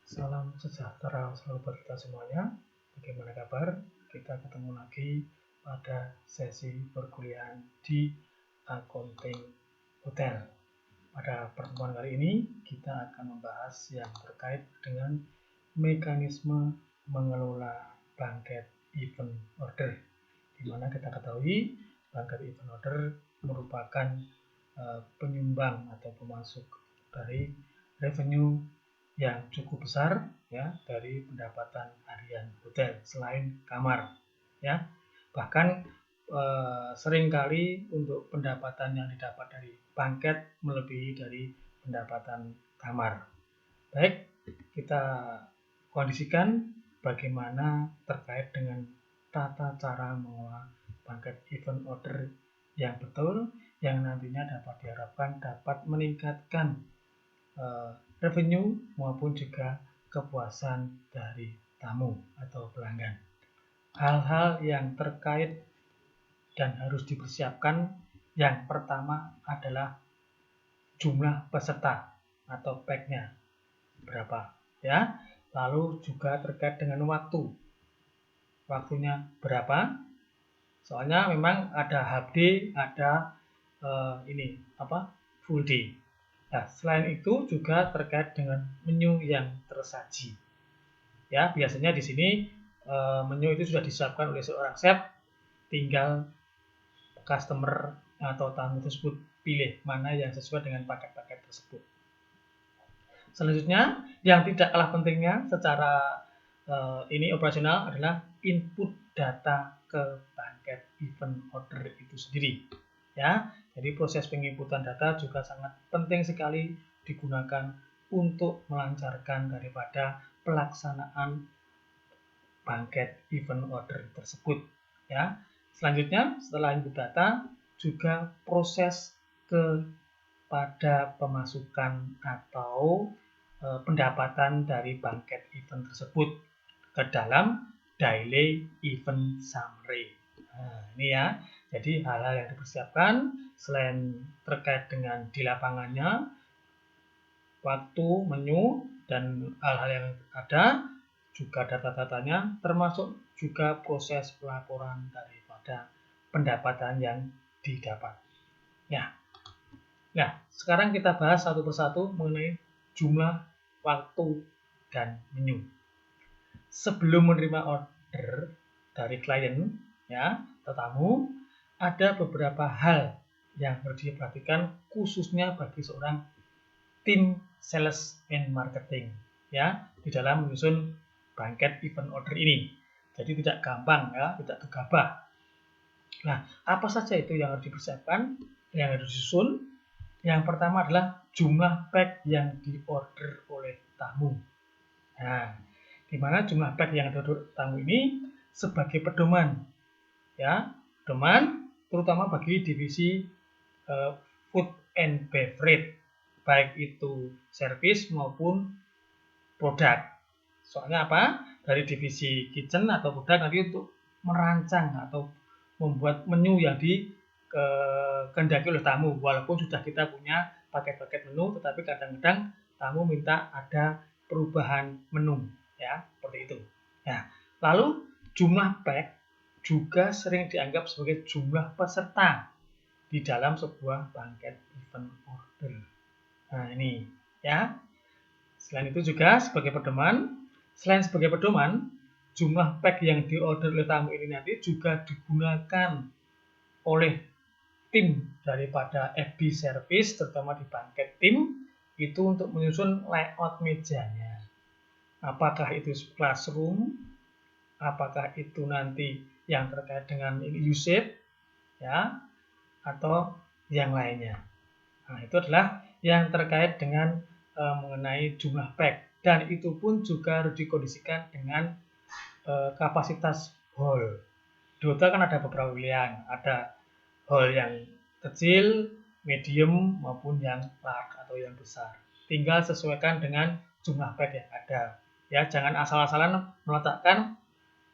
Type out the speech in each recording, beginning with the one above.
Salam sejahtera selalu buat kita semuanya. Bagaimana kabar? Kita ketemu lagi pada sesi perkuliahan di Accounting Hotel. Pada pertemuan kali ini kita akan membahas yang terkait dengan mekanisme mengelola blanket event order. Di mana kita ketahui blanket event order merupakan penyumbang atau pemasuk dari revenue yang cukup besar ya dari pendapatan harian hotel selain kamar ya. Bahkan seringkali untuk pendapatan yang didapat dari banket melebihi dari pendapatan kamar. Baik, kita kondisikan bagaimana terkait dengan tata cara mengolah banket event order yang betul, yang nantinya dapat diharapkan dapat meningkatkan revenue maupun juga kepuasan dari tamu atau pelanggan. Hal-hal yang terkait dan harus dipersiapkan, yang pertama adalah jumlah peserta atau pack-nya berapa ya. Lalu juga terkait dengan waktunya berapa. Soalnya memang ada half day, ada full day. Nah, selain itu juga terkait dengan menu yang tersaji. Ya, biasanya di sini menu itu sudah disiapkan oleh seorang chef, tinggal customer atau tamu tersebut pilih mana yang sesuai dengan paket-paket tersebut. Selanjutnya, yang tidak kalah pentingnya secara ini operasional adalah input data ke banket event order itu sendiri. Ya, jadi proses penginputan data juga sangat penting sekali digunakan untuk melancarkan daripada pelaksanaan banket event order tersebut. Ya, selanjutnya setelah input data juga proses kepada pemasukan atau pendapatan dari banket event tersebut ke dalam daily event summary. Nah, ini ya. Jadi hal-hal yang dipersiapkan selain terkait dengan di lapangannya, waktu, menu, dan hal-hal yang ada, juga data-datanya, termasuk juga proses pelaporan daripada pendapatan yang didapat. Ya. Nah, sekarang kita bahas satu persatu mengenai jumlah, waktu, dan menu. Sebelum menerima order dari klien, ya, tetamu, ada beberapa hal yang harus diperhatikan khususnya bagi seorang tim sales and marketing, ya, di dalam menyusun banket event order ini. Jadi tidak gampang, ya, tidak gegabah. Nah, apa saja itu yang harus dipersiapkan, yang harus disusun? Yang pertama adalah jumlah pack yang diorder oleh tamu. Nah, di mana jumlah pack yang diorder tamu ini sebagai pedoman, ya, pedoman terutama bagi divisi food and beverage, baik itu service maupun produk. Soalnya apa? Dari divisi kitchen atau produk nanti untuk merancang atau membuat menu yang dikehendaki oleh tamu. Walaupun sudah kita punya paket-paket menu, tetapi kadang-kadang tamu minta ada perubahan menu, ya, seperti itu. Ya. Lalu jumlah pack juga sering dianggap sebagai jumlah peserta di dalam sebuah banket event order. Nah, ini ya. Selain itu juga sebagai pedoman, jumlah pack yang diorder oleh tamu ini nanti juga digunakan oleh tim daripada FB service, terutama di banket tim, itu untuk menyusun layout mejanya. Apakah itu classroom, apakah itu nanti yang terkait dengan U-shape, ya, atau yang lainnya. Nah, itu adalah yang terkait dengan mengenai jumlah pack, dan itu pun juga harus dikondisikan dengan kapasitas hall. Di hotel kan ada beberapa pilihan, ada hall yang kecil, medium maupun yang large atau yang besar. Tinggal sesuaikan dengan jumlah pack yang ada. Ya, jangan asal-asalan meletakkan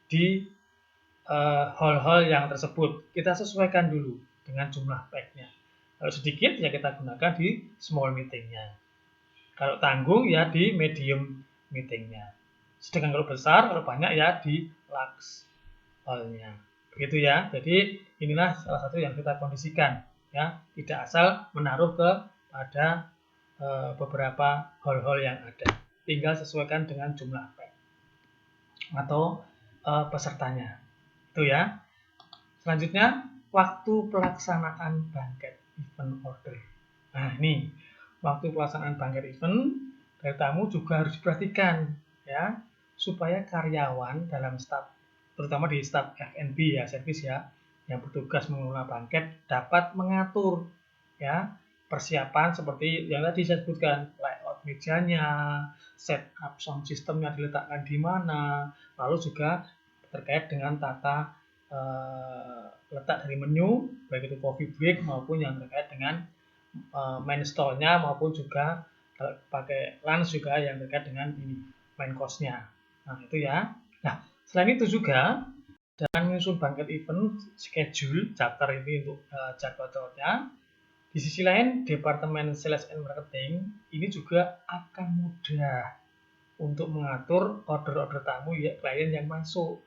di hall-hall yang tersebut. Kita sesuaikan dulu dengan jumlah pack-nya. Kalau sedikit ya kita gunakan di small meeting-nya. Kalau tanggung ya di medium meetingnya. Sedangkan kalau besar, kalau banyak ya di Lux hall-nya. Begitu ya. Jadi inilah salah satu yang kita kondisikan ya, tidak asal menaruh pada beberapa hall-hall yang ada. Tinggal sesuaikan dengan jumlah pack atau pesertanya. Itu ya. Selanjutnya, waktu pelaksanaan banquet event order. Nah, ini waktu pelaksanaan banquet event dari tamu juga harus diperhatikan ya, supaya karyawan dalam staf, terutama di staf F&B ya, service ya, yang bertugas mengelola banquet dapat mengatur ya persiapan seperti yang tadi saya sebutkan, layout mejanya, setup sound systemnya diletakkan di mana, lalu juga terkait dengan tata letak dari menu, baik itu coffee break maupun yang terkait dengan main stall-nya maupun juga kalau pakai lunch juga yang terkait dengan ini main course-nya. Nah, itu ya. Nah, selain itu juga dengan menyusun banquet event schedule chapter ini untuk jadwal-jadwalnya. Di sisi lain, Departemen Sales and Marketing ini juga akan mudah untuk mengatur order-order tamu ya klien yang masuk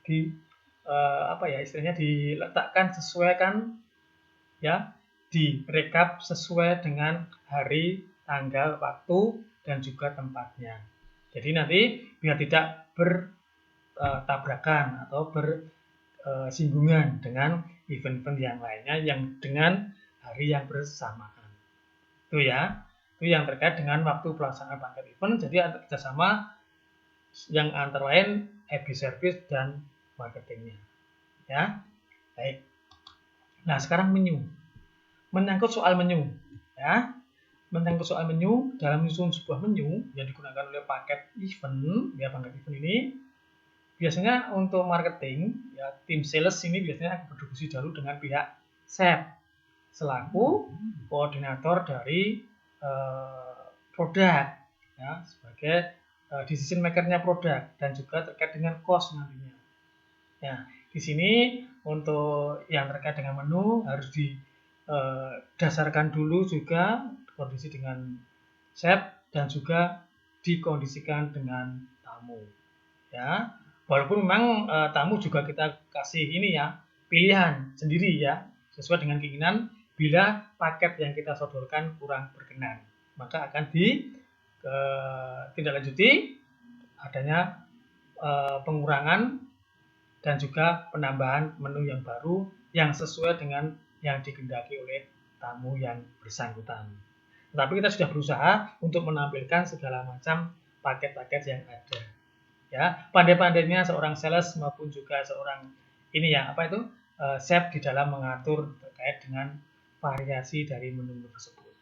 di istilahnya diletakkan sesuaikan ya, direkap sesuai dengan hari, tanggal, waktu dan juga tempatnya. Jadi nanti biar tidak bertabrakan atau bersinggungan dengan event-event yang lainnya yang dengan hari yang bersamaan. Itu ya. Itu yang terkait dengan waktu pelaksanaan banquet event. Jadi ada kerjasama yang antara lain happy service dan marketingnya. Ya, baik. Nah, sekarang menu. Menyangkut soal menu, ya. Menyangkut soal menu, dalam menyusun sebuah menu yang digunakan oleh paket event, ya paket event ini, biasanya untuk marketing, ya tim sales ini biasanya akan berdiskusi dahulu dengan pihak chef selaku koordinator dari produk, ya, sebagai decision maker-nya produk dan juga terkait dengan cost nantinya. Ya, di sini untuk yang terkait dengan menu harus didasarkan dulu juga kondisi dengan chef dan juga dikondisikan dengan tamu. Ya, walaupun memang tamu juga kita kasih ini ya pilihan sendiri ya sesuai dengan keinginan. Bila paket yang kita sodorkan kurang berkenan, maka akan ditindaklanjuti adanya pengurangan dan juga penambahan menu yang baru yang sesuai dengan yang dikehendaki oleh tamu yang bersangkutan. Tetapi kita sudah berusaha untuk menampilkan segala macam paket-paket yang ada. Ya, pandai-pandainya seorang sales maupun juga seorang ini ya chef di dalam mengatur terkait dengan variasi dari menu tersebut.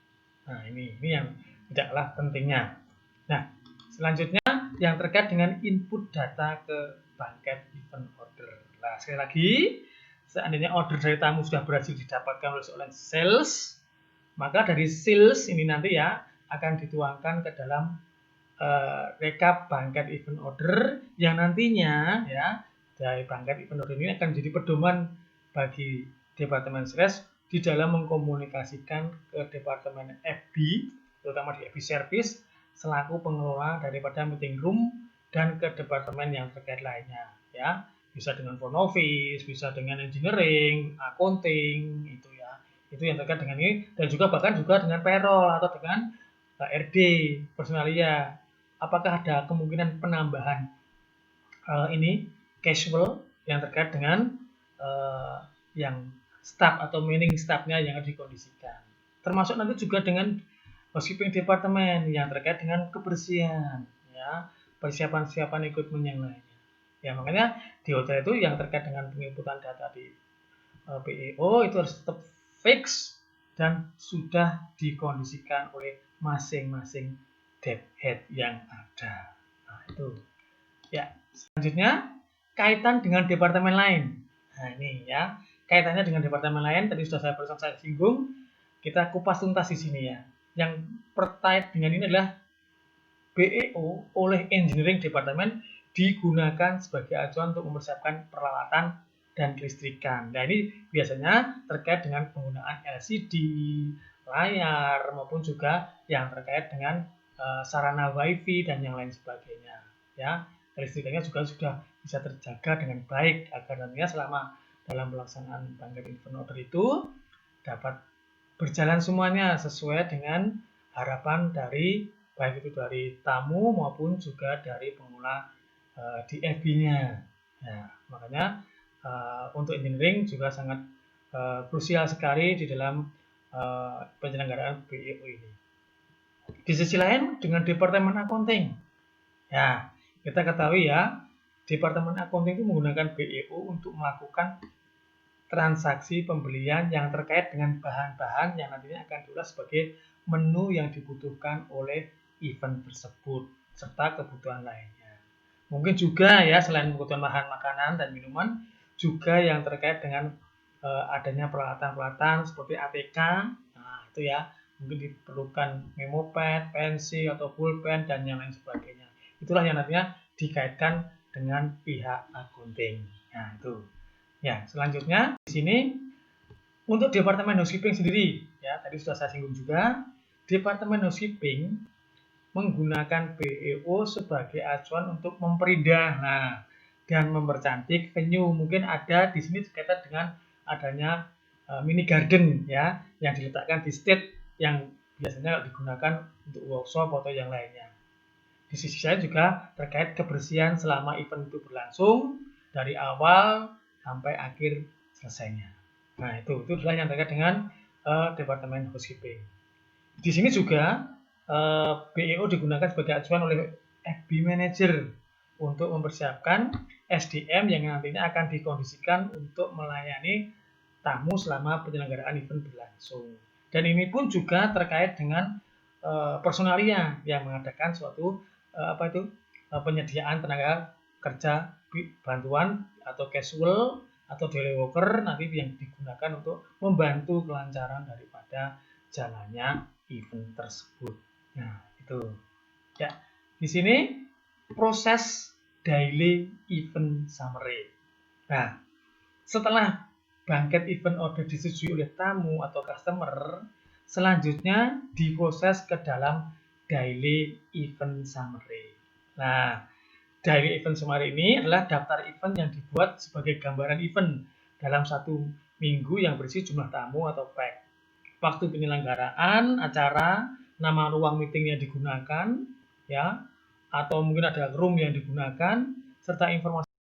Nah, ini yang tidak kalah pentingnya. Nah, selanjutnya yang terkait dengan input data ke banquet event order. Nah, sekali lagi, seandainya order dari tamu sudah berhasil didapatkan oleh seorang sales, maka dari sales ini nanti ya akan dituangkan ke dalam rekap banquet event order yang nantinya ya dari banquet event order ini akan menjadi pedoman bagi Departemen Sales di dalam mengkomunikasikan ke Departemen FB, terutama di FB Service, selaku pengelola daripada meeting room dan ke departemen yang terkait lainnya. Ya, bisa dengan front office, bisa dengan engineering, accounting, itu ya. Itu yang terkait dengan ini dan juga bahkan juga dengan payroll atau dengan RD, personalia. Apakah ada kemungkinan penambahan casual yang terkait dengan yang staff atau meaning staffnya yang dikondisikan. Termasuk nanti juga dengan housekeeping departemen yang terkait dengan kebersihan, ya, persiapan-persiapan equipment yang lainnya. Ya, makanya di hotel itu yang terkait dengan penginputan data di PEO itu harus tetap fix dan sudah dikondisikan oleh masing-masing debt head yang ada. Nah, itu. Ya, selanjutnya kaitan dengan departemen lain. Nah, ini ya, kaitannya dengan departemen lain tadi sudah saya singgung. Kita kupas tuntas di sini ya. Yang terkait dengan ini adalah BEO oleh engineering departemen digunakan sebagai acuan untuk mempersiapkan peralatan dan kelistrikan. Nah, ini biasanya terkait dengan penggunaan LCD, layar maupun juga yang terkait dengan sarana wifi dan yang lain sebagainya. Ya, kelistrikannya juga sudah bisa terjaga dengan baik agar nantinya selama dalam pelaksanaan banket event order itu dapat berjalan semuanya sesuai dengan harapan dari baik itu dari tamu maupun juga dari pengelola di FB-nya. Ya, makanya untuk engineering juga sangat krusial sekali di dalam penyelenggaraan BEO ini. Di sisi lain dengan Departemen Accounting. Ya, kita ketahui ya, Departemen Accounting itu menggunakan BEO untuk melakukan transaksi pembelian yang terkait dengan bahan-bahan yang nantinya akan diolah sebagai menu yang dibutuhkan oleh event tersebut serta kebutuhan lainnya. Mungkin juga ya selain kebutuhan bahan makanan dan minuman juga yang terkait dengan adanya peralatan-peralatan seperti ATK. Nah, itu ya mungkin diperlukan memo pad, pensil atau pulpen dan yang lain sebagainya. Itulah yang nantinya dikaitkan dengan pihak accounting. Nah, itu. Ya, selanjutnya di sini untuk Departemen Housekeeping sendiri, ya tadi sudah saya singgung juga, Departemen Housekeeping menggunakan BEO sebagai acuan untuk memperindah, dan mempercantik venue. Mungkin ada di sini berkaitan dengan adanya mini garden, ya, yang diletakkan di stage yang biasanya digunakan untuk workshop atau yang lainnya. Di sisi saya juga terkait kebersihan selama event itu berlangsung dari awal sampai akhir selesainya. Nah, itu adalah yang terkait dengan Departemen Housekeeping. Di sini juga BEO digunakan sebagai acuan oleh FB Manager untuk mempersiapkan SDM yang nantinya akan dikondisikan untuk melayani tamu selama penyelenggaraan event berlangsung. Dan ini pun juga terkait dengan personalia yang mengadakan suatu penyediaan tenaga kerja bantuan atau casual atau daily worker nanti yang digunakan untuk membantu kelancaran daripada jalannya event tersebut. Nah, itu. Ya, di sini proses daily event summary. Nah, setelah banket event order disetujui oleh tamu atau customer, selanjutnya diproses ke dalam daily event summary. Nah, daily event summary ini adalah daftar event yang dibuat sebagai gambaran event dalam satu minggu yang berisi jumlah tamu atau pack, waktu penyelenggaraan acara, nama ruang meeting yang digunakan, ya, atau mungkin ada room yang digunakan, serta informasi